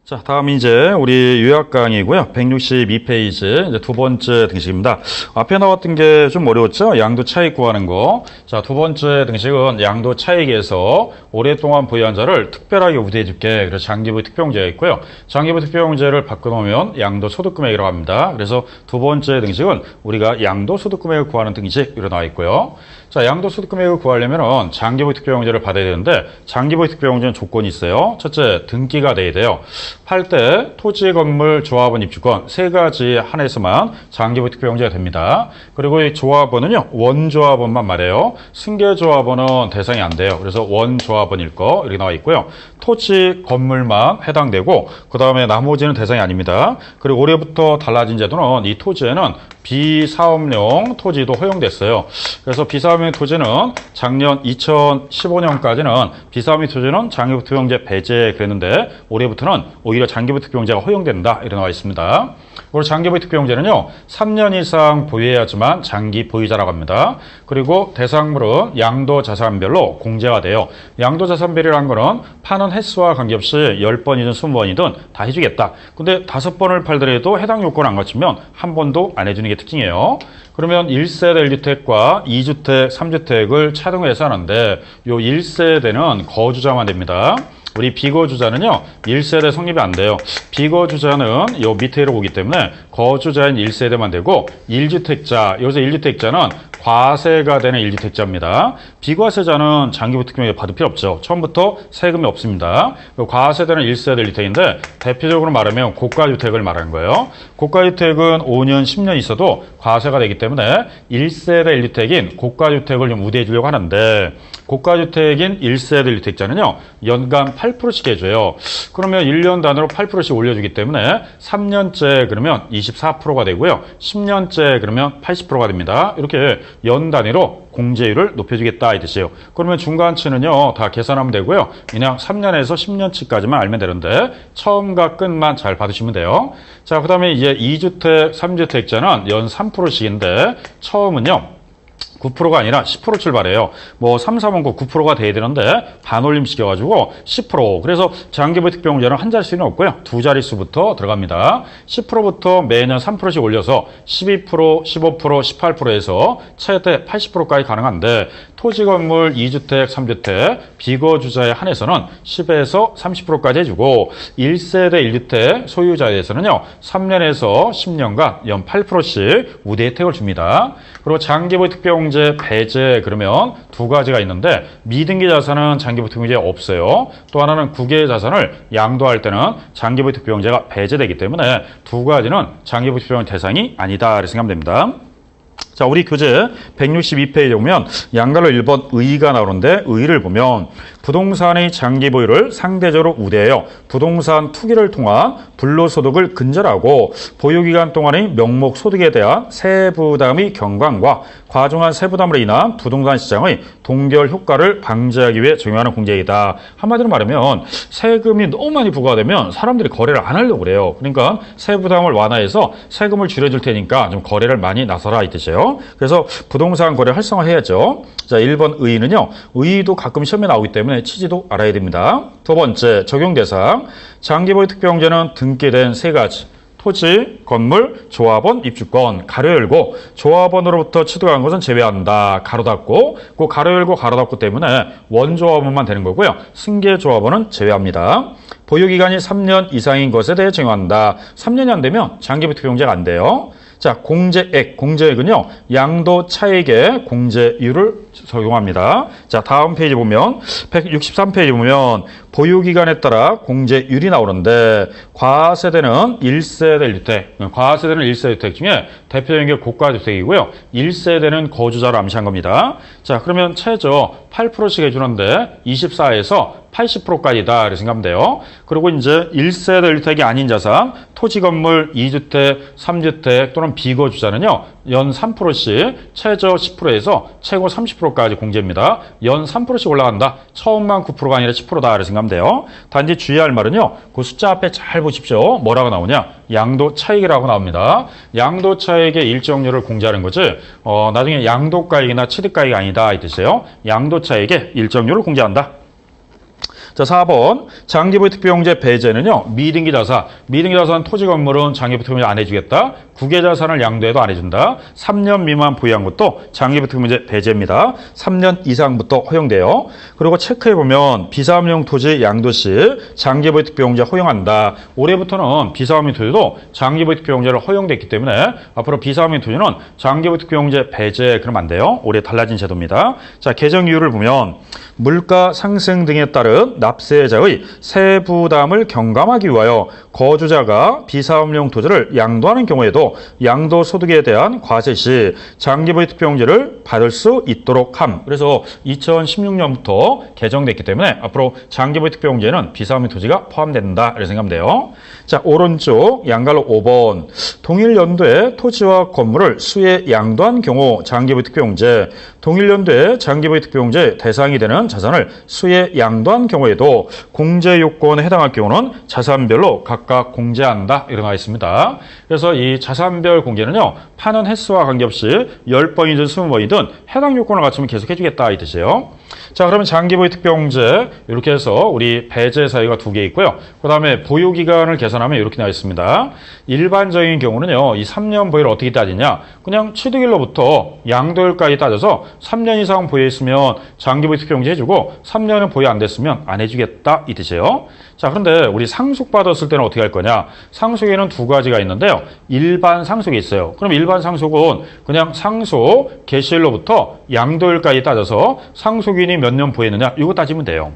자, 다음 이제 우리 요약 강의고요. 162페이지 이제 두 번째 등식입니다. 앞에 나왔던 게 좀 어려웠죠? 양도 차익 구하는 거. 자, 두 번째 등식은 양도 차익에서 오랫동안 보유한 자를 특별하게 우대해 줄게. 그래서 장기보유 특별공제가 있고요. 장기보유 특별공제를 바꿔놓으면 양도 소득금액이라고 합니다. 그래서 두 번째 등식은 우리가 양도 소득금액을 구하는 등식으로 나와 있고요. 자, 양도 소득금액을 구하려면은 장기보유 특별공제를 받아야 되는데 장기보유 특별공제는 조건이 있어요. 첫째, 등기가 돼야 돼요. 팔 때 토지, 건물, 조합원, 입주권 세 가지 한해서만 장기보유 특별공제가 됩니다. 그리고 이 조합원은요, 원조합원만 말해요. 승계조합원은 대상이 안 돼요. 그래서 원조합원일 거 이렇게 나와 있고요. 토지, 건물만 해당되고 그 다음에 나머지는 대상이 아닙니다. 그리고 올해부터 달라진 제도는 이 토지에는 비사업용 토지도 허용됐어요. 그래서 비사업용 토지는 작년 2015년까지는 비사업용 토지는 장기보유 특별공제 배제 그랬는데 올해부터는 오히려 장기보유 특별공제가 허용된다 이렇게 나와 있습니다. 그리고 장기보유 특별공제는요 3년 이상 보유해야지만 장기 보유자라고 합니다. 그리고 대상물은 양도자산별로 공제가 돼요. 양도자산별이라는 거는 파는 횟수와 관계없이 10번이든 20번이든 다 해주겠다. 근데 5번을 팔더라도 해당 요건을 안 갖추면 한 번도 안 해주는 게 특징이에요. 그러면 1세대 1주택과 2주택, 3주택을 차등해서 하는데 요 1세대는 거주자만 됩니다. 우리 비거주자는요 1세대 성립이 안 돼요. 비거주자는 요 밑에로 오기 때문에 거주자인 1세대만 되고 1주택자, 여기서 1주택자는 과세가 되는 1주택자입니다. 비과세자는 장기보유 특별공제 받을 필요 없죠. 처음부터 세금이 없습니다. 과세되는 1세대 1주택인데 대표적으로 말하면 고가주택을 말하는 거예요. 고가주택은 5년, 10년 있어도 과세가 되기 때문에 1세대 1주택인 고가주택을 좀 우대해 주려고 하는데 고가주택인 1세대 1주택자는요 연간 8%씩 해줘요. 그러면 1년 단위로 8%씩 올려주기 때문에 3년째 그러면 24%가 되고요. 10년째 그러면 80%가 됩니다. 이렇게 연 단위로 공제율을 높여주겠다 이 뜻이에요. 그러면 중간치는요 다 계산하면 되고요. 그냥 3년에서 10년치까지만 알면 되는데 처음과 끝만 잘 받으시면 돼요. 자, 그 다음에 이제 2주택, 3주택자는 연 3%씩인데 처음은요 9%가 아니라 10% 출발해요. 뭐 3, 4번고 9%가 돼야 되는데 반올림 시켜가지고 10%. 그래서 장기보유 특별공제는 한 자릿수는 없고요. 두 자릿수부터 들어갑니다. 10%부터 매년 3%씩 올려서 12%, 15%, 18%에서 최대 80%까지 가능한데 토지, 건물, 2주택, 3주택, 비거주자에 한해서는 10에서 30%까지 해주고 1세대 1주택 소유자에 대해서는요 3년에서 10년간 연 8%씩 우대 혜택을 줍니다. 그리고 장기보유 특별공제 배제 그러면 두 가지가 있는데 미등기 자산은 장기보유 특별공제 없어요. 또 하나는 국외 자산을 양도할 때는 장기보유 특별공제가 배제되기 때문에 두 가지는 장기보유 특별공제 대상이 아니다 이렇게 생각하면 됩니다. 자, 우리 교재 162페이지에 보면 양갈로 1번 의의가 나오는데 의의를 보면 부동산의 장기 보유를 상대적으로 우대해요. 부동산 투기를 통한 불로소득을 근절하고 보유기간 동안의 명목 소득에 대한 세부담의 경감과 과중한 세부담으로 인한 부동산 시장의 동결 효과를 방지하기 위해 적용하는 공제이다. 한마디로 말하면 세금이 너무 많이 부과되면 사람들이 거래를 안 하려고 그래요. 그러니까 세부담을 완화해서 세금을 줄여줄 테니까 좀 거래를 많이 나서라 이 뜻이에요. 그래서 부동산 거래 활성화해야죠. 자, 1번 의의는요. 의의도 가끔 시험에 나오기 때문에 취지도 알아야 됩니다. 두 번째 적용 대상. 장기보유 특별공제는 등기된 세 가지. 토지, 건물, 조합원, 입주권 가로 열고 조합원으로부터 취득한 것은 제외한다. 가로 닫고 그 가로 열고 가로 닫고 때문에 원조합원만 되는 거고요. 승계조합원은 제외합니다. 보유기간이 3년 이상인 것에 대해 적용한다. 3년이 안 되면 장기보유 특별공제가 안 돼요. 자, 공제액, 공제액은요, 양도 차익의 공제율을 적용합니다. 자, 다음 페이지 보면, 163페이지 보면, 보유기간에 따라 공제율이 나오는데, 과세대는 1세대 1주택, 과세대는 1세대 1주택 중에 대표적인 게 고가주택이고요. 1세대는 거주자를 암시한 겁니다. 자, 그러면 최저 8%씩 해주는데, 24에서 80%까지다 이렇게 생각하면 돼요. 그리고 이제 1세대 1주택이 아닌 자산, 토지, 건물, 2주택, 3주택 또는 비거주자는요. 연 3%씩 최저 10%에서 최고 30%까지 공제입니다. 연 3%씩 올라간다. 처음만 9%가 아니라 10%다 이렇게 생각하면 돼요. 단지 주의할 말은요. 그 숫자 앞에 잘 보십시오. 뭐라고 나오냐. 양도 차익이라고 나옵니다. 양도 차익의 일정률을 공제하는 거지 나중에 양도가액이나 취득가액이 아니다 이 뜻이에요. 양도 차익의 일정률을 공제한다. 자, 4번. 장기부의 특별공제 배제는요, 미등기 자산. 미등기 자산 토지 건물은 장기부 특별공제 안 해주겠다. 국외 자산을 양도해도 안 해준다. 3년 미만 보유한 것도 장기부 특별공제 배제입니다. 3년 이상부터 허용돼요. 그리고 체크해보면 비사업용 토지 양도 시 장기부의 특별공제 허용한다. 올해부터는 비사업용 토지도 장기부의 특별공제를 허용됐기 때문에 앞으로 비사업용 토지는 장기부의 특별공제 배제 그러면 안 돼요. 올해 달라진 제도입니다. 자, 개정 이유를 보면 물가 상승 등에 따른 납세자의 세부담을 경감하기 위하여 거주자가 비사업용 토지를 양도하는 경우에도 양도소득에 대한 과세 시 장기부의 특별공제를 받을 수 있도록 함. 그래서 2016년부터 개정됐기 때문에 앞으로 장기부의 특별공제는 비사업용 토지가 포함된다. 이렇게 생각하면 돼요. 자, 오른쪽 양갈로 5번. 동일 연도에 토지와 건물을 수에 양도한 경우 장기부의 특별공제. 동일 연도에 장기부의 특별공제 대상이 되는 자산을 수에 양도한 경우에도 공제 요건에 해당할 경우는 자산별로 각각 공제한다. 이렇게 나와 있습니다. 그래서 이 자산별 공제는요, 파는 횟수와 관계없이 10번이든 20번이든 해당 요건을 갖추면 계속 해주겠다 이 뜻이에요. 자, 그러면 장기부의 특별공제 이렇게 해서 우리 배제 사유가 2개 있고요. 그 다음에 보유기간을 계산하면 이렇게 나와 있습니다. 일반적인 경우는요, 이 3년 보유를 어떻게 따지냐, 그냥 취득일로부터 양도일까지 따져서 3년 이상 보유했으면 장기부의 특별공제 해주고 3년은 보유 안 됐으면 안 해주겠다 이 뜻이에요. 자, 그런데 우리 상속받았을 때는 어떻게 할 거냐, 상속에는 2가지가 있는데요. 일반 상속이 있어요. 그럼 일반 상속은 그냥 상속 개시일로부터 양도일까지 따져서 상속인이 몇 년 보유했느냐 이거 따지면 돼요.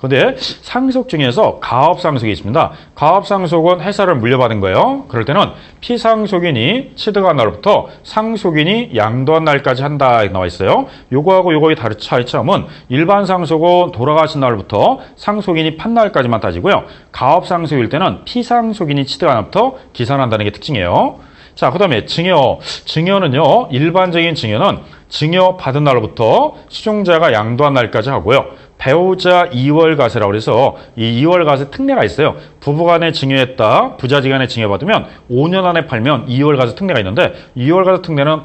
근데 상속 중에서 가업상속이 있습니다. 가업상속은 회사를 물려받은 거예요. 그럴 때는 피상속인이 취득한 날부터 상속인이 양도한 날까지 한다 나와 있어요. 요거하고 요거의 차이점은 일반 상속은 돌아가신 날부터 상속인이 판 날까지만 따지고요. 가업상속일 때는 피상속인이 취득한 날부터 기산한다는 게 특징이에요. 자, 그 다음에 증여. 증여는요, 일반적인 증여는 증여 받은 날부터 수종자가 양도한 날까지 하고요. 배우자 2월과세라고 해서 이 2월과세 특례가 있어요. 부부간에 증여했다, 부자지간에 증여받으면 5년 안에 팔면 2월과세 특례가 있는데 2월과세 특례는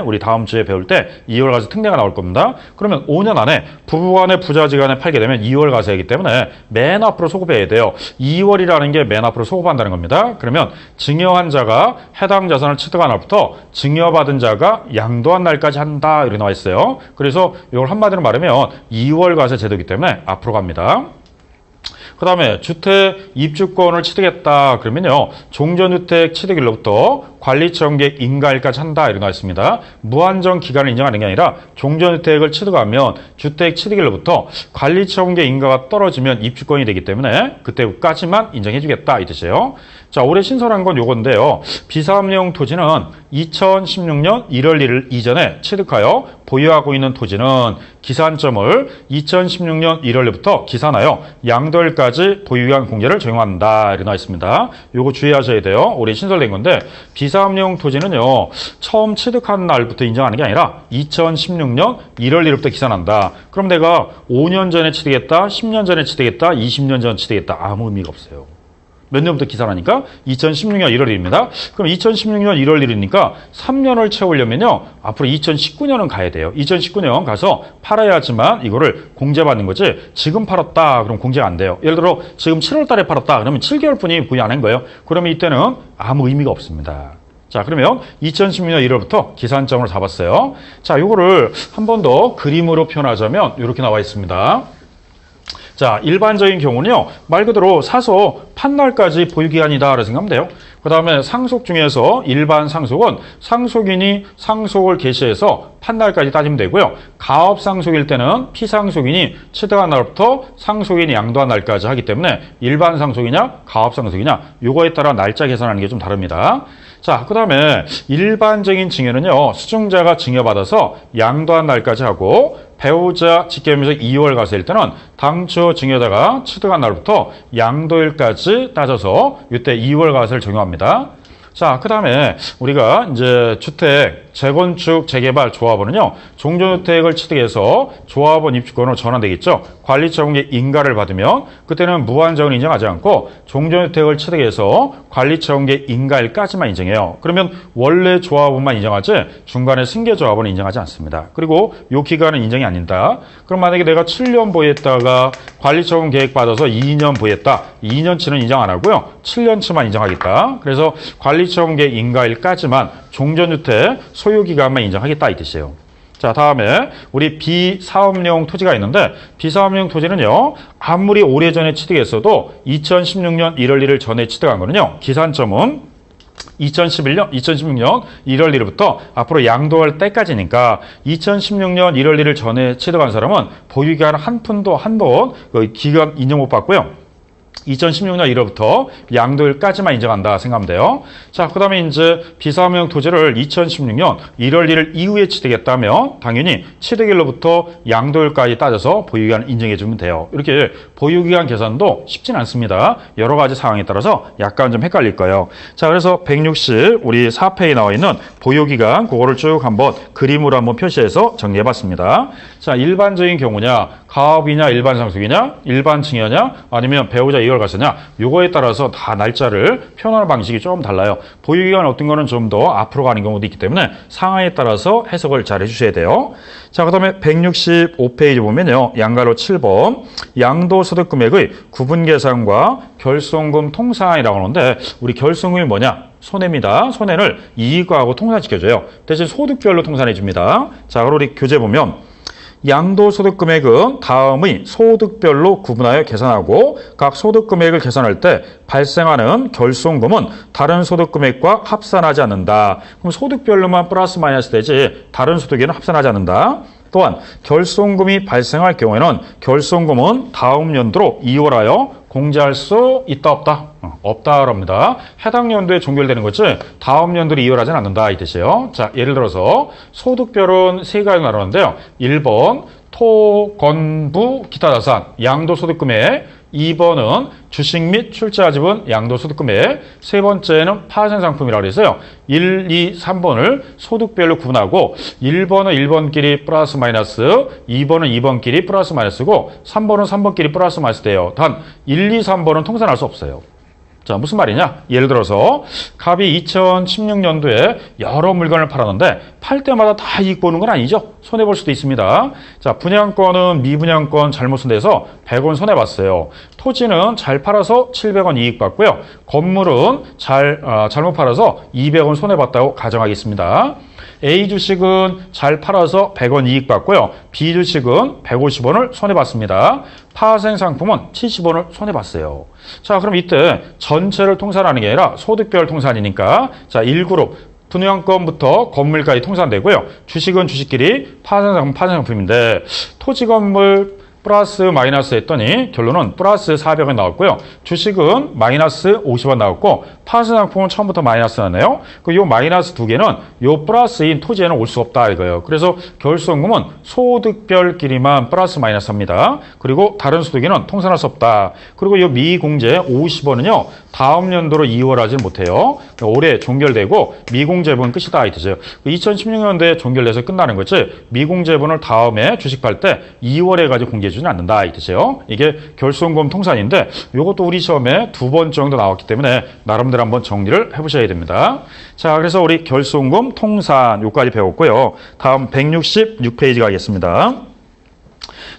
우리 다음 주에 배울 때 2월과세 특례가 나올 겁니다. 그러면 5년 안에 부부간에 부자지간에 팔게 되면 2월과세이기 때문에 맨 앞으로 소급해야 돼요. 2월이라는 게 맨 앞으로 소급한다는 겁니다. 그러면 증여한 자가 해당 자산을 취득한 날부터 증여받은 자가 양도한 날까지 한다 이렇게 나와 있어요. 그래서 이걸 한마디로 말하면 2월과세 제도이기 때문에 앞으로 갑니다. 그 다음에 주택 입주권을 취득했다 그러면요, 종전주택 취득일로부터 관리청객 인가일까지 한다 이렇게 나와 있습니다. 무한정 기간을 인정하는 게 아니라 종전주택을 취득하면 주택 취득일로부터 관리청객 인가가 떨어지면 입주권이 되기 때문에 그때까지만 인정해주겠다 이 뜻이에요. 자, 올해 신설한 건 요건데요. 비사업용 토지는 2016년 1월 1일 이전에 취득하여 보유하고 있는 토지는 기산점을 2016년 1월부터 기산하여 양도일까지 보유한 공제를 적용한다 이렇게 나와 있습니다. 요거 주의하셔야 돼요. 올해 신설된 건데 비사업용 토지는요, 처음 취득한 날부터 인정하는 게 아니라 2016년 1월 1일부터 기산한다. 그럼 내가 5년 전에 취득했다, 10년 전에 취득했다, 20년 전 취득했다, 아무 의미가 없어요. 몇 년부터 기산하니까 2016년 1월 1일입니다. 그럼 2016년 1월 1일이니까 3년을 채우려면요, 앞으로 2019년은 가야 돼요. 2019년 가서 팔아야지만 이거를 공제받는 거지, 지금 팔았다 그럼 공제가 안 돼요. 예를 들어 지금 7월 달에 팔았다 그러면 7개월뿐이 보유 안 한 거예요. 그러면 이때는 아무 의미가 없습니다. 자, 그러면 2016년 1월부터 기산점을 잡았어요. 자, 요거를 한 번 더 그림으로 표현하자면 이렇게 나와 있습니다. 자, 일반적인 경우는요, 말 그대로 사서 판 날까지 보유기한이다 생각하면 돼요. 그 다음에 상속 중에서 일반 상속은 상속인이 상속을 개시해서 판 날까지 따지면 되고요. 가업 상속일 때는 피상속인이 취득한 날부터 상속인이 양도한 날까지 하기 때문에 일반 상속이냐 가업 상속이냐 요거에 따라 날짜 계산하는 게 좀 다릅니다. 자, 그 다음에 일반적인 증여는요, 수증자가 증여받아서 양도한 날까지 하고 배우자 직계면서 2월과세일 때는 당초 증여자가 취득한 날부터 양도일까지 따져서 이때 2월과세를 적용합니다. 자, 그 다음에 우리가 이제 주택, 재건축, 재개발 조합원은요, 종전주택을 취득해서 조합원 입주권으로 전환되겠죠. 관리처분계 인가를 받으면 그때는 무한정을 인정하지 않고 종전주택을 취득해서 관리처분계 인가일까지만 인정해요. 그러면 원래 조합원만 인정하지 중간에 승계조합원은 인정하지 않습니다. 그리고 이 기간은 인정이 아닌다. 그럼 만약에 내가 7년 보유했다가 관리처분 계획 받아서 2년 보유했다. 2년치는 인정 안 하고요. 7년치만 인정하겠다. 그래서 관리처분 계획 인가일까지만 종전주택 소유기간만 인정하겠다 이 뜻이에요. 자, 다음에 우리 비사업용 토지가 있는데 비사업용 토지는요. 아무리 오래전에 취득했어도 2016년 1월 1일 전에 취득한 거는요. 기산점은 2016년 1월 1일부터 앞으로 양도할 때까지니까 2016년 1월 1일 전에 취득한 사람은 보유기간 한 푼도 한 번 기간 인정 못 받고요. 2016년 1월부터 양도일까지만 인정한다 생각하면 돼요. 자, 그 다음에 이제 비사업용 토지를 2016년 1월 1일 이후에 취득했다면 당연히 취득일로부터 양도일까지 따져서 보유기간을 인정해주면 돼요. 이렇게 보유기간 계산도 쉽진 않습니다. 여러 가지 상황에 따라서 약간 좀 헷갈릴 거예요. 자, 그래서 160 우리 4페이지에 나와 있는 보유기간 그거를 쭉 한번 그림으로 한번 표시해서 정리해봤습니다. 자, 일반적인 경우냐, 가업이냐, 일반 상속이냐, 일반 증여냐, 아니면 배우자 이월 과세냐, 요거에 따라서 다 날짜를 표현하는 방식이 조금 달라요. 보유기간 어떤 거는 좀 더 앞으로 가는 경우도 있기 때문에 상황에 따라서 해석을 잘 해주셔야 돼요. 자, 그 다음에 165페이지 보면요. 양가로 7번 양도소득 금액의 구분 계산과 결손금 통산이라고 하는데 우리 결손금이 뭐냐? 손해입니다. 손해를 이익과하고 통산시켜줘요. 대신 소득별로 통산해 줍니다. 자, 그럼 우리 교재 보면 양도소득 금액은 다음의 소득별로 구분하여 계산하고 각 소득 금액을 계산할 때 발생하는 결손금은 다른 소득 금액과 합산하지 않는다. 그럼 소득별로만 플러스 마이너스 되지 다른 소득에는 합산하지 않는다. 또한 결손금이 발생할 경우에는 결손금은 다음 연도로 이월하여 공제할 수 있다 없다? 없다랍니다. 해당 연도에 종결되는 거지 다음 연도로 이월하지는 않는다 이 뜻이에요. 자, 예를 들어서 소득별은 세 가지로 나누는데요. 1번 토, 건부, 기타 자산, 양도소득금액. 2번은 주식 및 출자 지분 양도소득금액. 세 번째는 파생상품이라고 해서요. 1, 2, 3번을 소득별로 구분하고 1번은 1번끼리 플러스 마이너스, 2번은 2번끼리 플러스 마이너스고 3번은 3번끼리 플러스 마이너스 돼요. 단 1, 2, 3번은 통산할 수 없어요. 자, 무슨 말이냐? 예를 들어서 갑이 2016년도에 여러 물건을 팔았는데 팔 때마다 다 이익 보는 건 아니죠. 손해볼 수도 있습니다. 자, 분양권은 미분양권 잘못 손대서 100원 손해봤어요. 토지는 잘 팔아서 700원 이익 봤고요. 건물은 잘못 팔아서 200원 손해봤다고 가정하겠습니다. A 주식은 잘 팔아서 100원 이익 받고요. B 주식은 150원을 손해봤습니다. 파생 상품은 70원을 손해봤어요. 자, 그럼 이때 전체를 통산하는 게 아니라 소득별 통산이니까 자, 1그룹 분양권부터 건물까지 통산되고요. 주식은 주식끼리 파생 상품인데 토지 건물 플러스 마이너스 했더니 결론은 플러스 400원 나왔고요. 주식은 마이너스 50원 나왔고 파생상품은 처음부터 마이너스 나네요. 이 마이너스 두 개는 요 플러스인 토지에는 올 수 없다 이거예요. 그래서 결손금은 소득별끼리만 플러스 마이너스 합니다. 그리고 다른 소득에는 통산할 수 없다. 그리고 이 미공제 50원은요. 다음 연도로 이월하지 못해요. 올해 종결되고 미공제분 끝이다 이 뜻이에요. 2016년도에 종결돼서 끝나는 거지 미공제분을 다음에 주식 팔 때 2월에 가지고 공개해주지는 않는다 이 뜻이에요. 이게 결손금 통산인데 이것도 우리 시험에 2번 정도 나왔기 때문에 나름대로 한번 정리를 해보셔야 됩니다. 자, 그래서 우리 결손금 통산 요까지 배웠고요. 다음 166페이지 가겠습니다.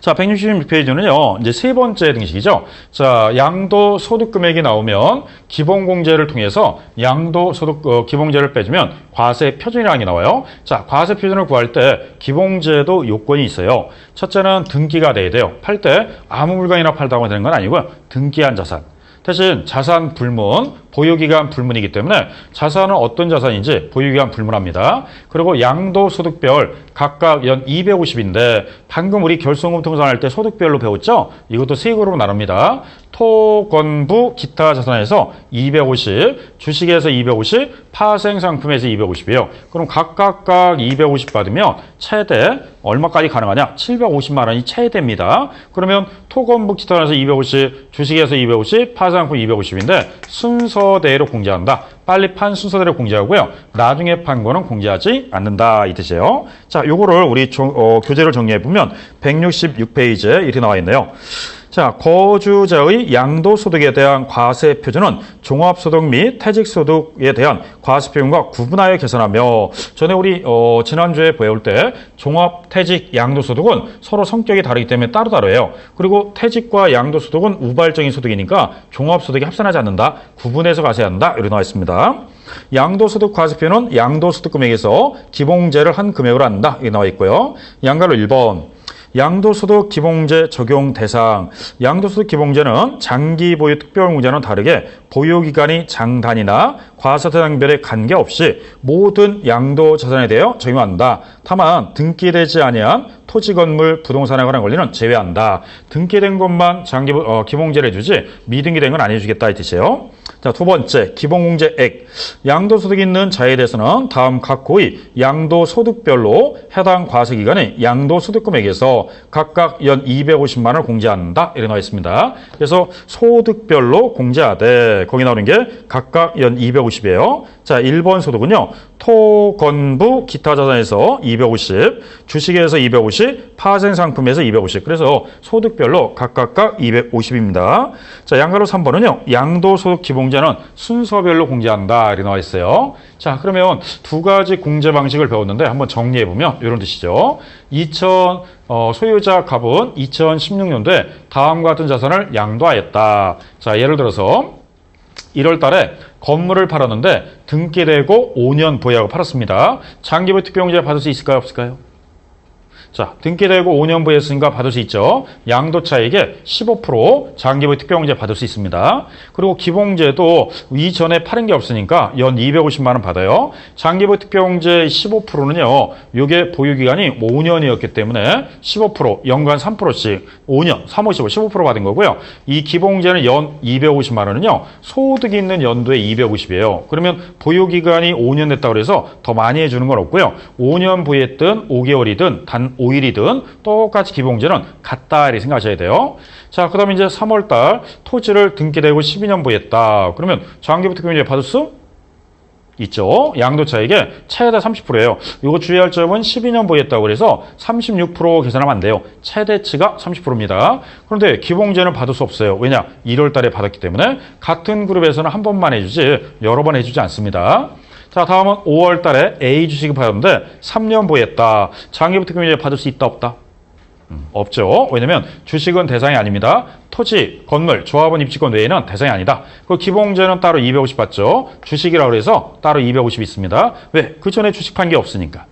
자, 166페이지는요, 이제 세 번째 등식이죠. 자, 양도소득 금액이 나오면 기본공제를 통해서 양도소득 기본공제를 빼주면 과세 표준이라는 게 나와요. 자, 과세 표준을 구할 때 기본공제도 요건이 있어요. 첫째는 등기가 돼야 돼요. 팔 때 아무 물건이나 팔다고 되는 건 아니고요. 등기한 자산. 대신 자산 불문, 보유기간 불문이기 때문에 자산은 어떤 자산인지 보유기간 불문합니다. 그리고 양도소득별 각각 연 250인데 방금 우리 결손금 통산할 때 소득별로 배웠죠? 이것도 세 그룹으로 나눕니다. 토건부 기타 자산에서 250, 주식에서 250, 파생상품에서 250이에요. 그럼 각각 250 받으면 최대 얼마까지 가능하냐? 750만 원이 최대입니다. 그러면 토건부 기타 자산에서 250, 주식에서 250, 파생상품 250인데 순서대로 공제한다. 빨리 판 순서대로 공제하고요. 나중에 판 거는 공제하지 않는다 이 뜻이에요. 자, 요거를 우리 교재를 정리해 보면 166페이지에 이렇게 나와 있네요. 자, 거주자의 양도소득에 대한 과세 표준은 종합소득 및 퇴직소득에 대한 과세 표준과 구분하여 계산하며, 전에 우리 지난주에 배울 때 종합, 퇴직, 양도소득은 서로 성격이 다르기 때문에 따로따로예요. 그리고 퇴직과 양도소득은 우발적인 소득이니까 종합소득이 합산하지 않는다. 구분해서 과세한다. 이렇게 나와 있습니다. 양도소득 과세표는 양도소득 금액에서 기본공제를 한 금액으로 한다. 이렇게 나와 있고요. 양가로 1번. 양도소득 기본공제 적용 대상. 양도소득 기본공제는 장기 보유 특별공제와는 다르게 보유기간이 장단이나 과세 대상별에 관계없이 모든 양도자산에 대하여 적용한다. 다만 등기되지 아니한 토지, 건물, 부동산에 관한 권리는 제외한다. 등기된 것만 기본공제를 해주지 미등기된 건 안 해주겠다 이 뜻이에요. 자, 두 번째, 기본공제액. 양도소득이 있는 자에 대해서는 다음 각 고의 양도소득별로 해당 과세기간의 양도소득금액에서 각각 연 250만 원을 공제한다. 이렇게 나와 있습니다. 그래서 소득별로 공제하되 거기 나오는 게 각각 연 250이에요. 자, 1번 소득은요. 토, 건부, 기타 자산에서 250, 주식에서 250, 파생상품에서 250. 그래서 소득별로 각각 250입니다. 자, 양가로 3번은요. 양도소득 기본공제는 순서별로 공제한다. 이렇게 나와 있어요. 자, 그러면 두 가지 공제 방식을 배웠는데 한번 정리해보면 이런 뜻이죠. 소유자 갑은 2016년도에 다음과 같은 자산을 양도하였다. 자, 예를 들어서 1월 달에 건물을 팔았는데 등기되고 5년 보유하고 팔았습니다. 장기보유 특별공제 받을 수 있을까요? 없을까요? 자, 등기되고 5년 보유했으니까 받을 수 있죠. 양도차익의 15% 장기보유 특별공제 받을 수 있습니다. 그리고 기본공제도 이전에 팔은 게 없으니까 연 250만 원 받아요. 장기보유 특별공제 15%는요. 이게 보유기간이 5년이었기 때문에 15% 연간 3%씩 5년 3, 5, 15% 받은 거고요. 이 기본공제는 연 250만 원은요. 소득이 있는 연도에 250이에요. 그러면 보유기간이 5년 됐다고 해서 더 많이 해주는 건 없고요. 5년 보유했든 5개월이든 단 5일이든 똑같이 기본공제는 같다 이렇게 생각하셔야 돼요. 자, 그 다음에 이제 3월달 토지를 등기되고 12년 보유했다. 그러면 장기보유 특별공제 받을 수 있죠. 양도차익의 최대 30%예요. 이거 주의할 점은 12년 보유했다고 그래서 36% 계산하면 안 돼요. 최대치가 30%입니다. 그런데 기본공제는 받을 수 없어요. 왜냐? 1월 달에 받았기 때문에 같은 그룹에서는 한 번만 해주지 여러 번 해주지 않습니다. 자, 다음은 5월 달에 A 주식을 받았는데 3년 보유했다. 장기보유 특별공제 받을 수 있다 없다? 없죠. 왜냐면 주식은 대상이 아닙니다. 토지, 건물, 조합원 입주권 외에는 대상이 아니다. 그 기본공제는 따로 250 받죠. 주식이라고 해서 따로 250 있습니다. 왜? 그 전에 주식 판 게 없으니까.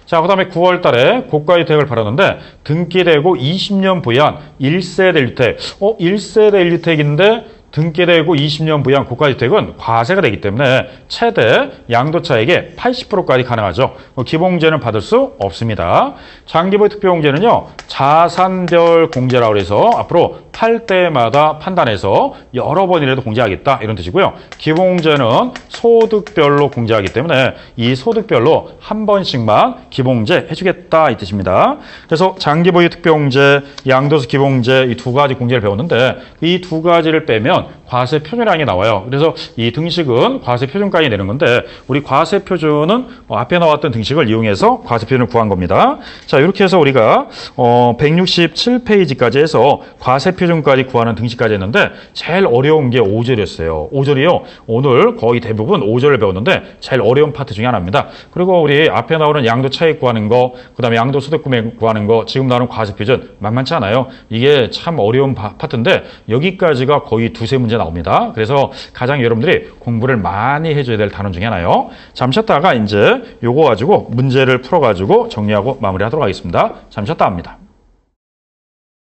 자, 그 다음에 9월 달에 고가주택을 팔았는데 등기되고 20년 보유한 1세대 1주택. 1세대 1주택인데 등기되고 20년 부양 고가주택은 과세가 되기 때문에 최대 양도차익의 80%까지 가능하죠. 기본공제는 받을 수 없습니다. 장기보유 특별공제는요. 자산별 공제라고 해서 앞으로 팔 때마다 판단해서 여러 번이라도 공제하겠다 이런 뜻이고요. 기본공제는 소득별로 공제하기 때문에 이 소득별로 한 번씩만 기본공제 해주겠다 이 뜻입니다. 그래서 장기보유 특별공제, 양도소득 기본공제 이 두 가지 공제를 배웠는데 이 두 가지를 빼면 과세 표준이라는 게 나와요. 그래서 이 등식은 과세 표준까지 내는 건데 우리 과세 표준은 앞에 나왔던 등식을 이용해서 과세 표준을 구한 겁니다. 자, 이렇게 해서 우리가 167페이지까지 해서 과세 표준까지 구하는 등식까지 했는데 제일 어려운 게 5절이었어요. 5절이요. 오늘 거의 대부분 5절을 배웠는데 제일 어려운 파트 중에 하나입니다. 그리고 우리 앞에 나오는 양도 차익 구하는 거, 그다음에 양도 소득 금액 구하는 거, 지금 나오는 과세 표준 만만치 않아요. 이게 참 어려운 파트인데 여기까지가 거의 두세 문제 나옵니다. 그래서 가장 여러분들이 공부를 많이 해줘야 될 단원 중에 하나요. 잠시 쉬었다가 이제 요거 가지고 문제를 풀어가지고 정리하고 마무리하도록 하겠습니다. 잠시 쉬었다 합니다.